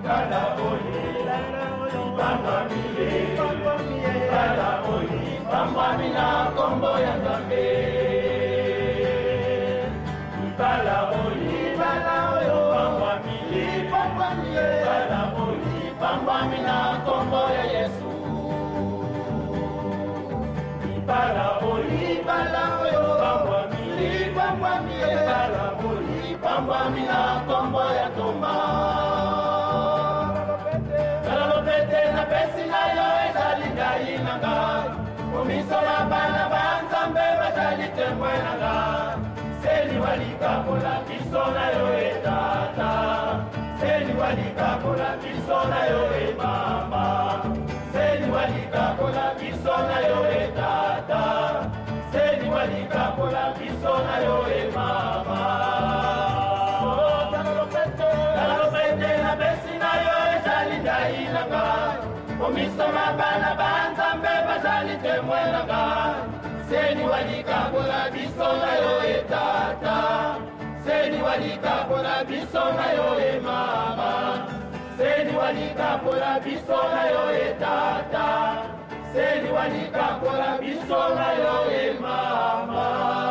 libala oyo libangwamile libala oyo libangwami na kombo ya Nzambe libala oyo libangwamile libala oyo libangwami na kombo ya Yesu libala oyo libangwamile libala oyo libangwami na kombo ya Toma Nalopete na pesi na yo ezali ngai na ngai Komiso ya bana ba Nzambe bazali temwe na ngai Seli walikakola biso na yo etata Seli walikakola biso na yo mama Seli walikakola biso na yo etata Seli walikakola biso na yo mama Nalopete na pesi na yo ezali ngai na ngai Komiso ya bana ba Nzambe bazali temwe na ngai Seni walikakola biso na yo etata Seni walikakola biso na yo mama Seni walikakola biso na yo etata Seni walikakola biso na yo mama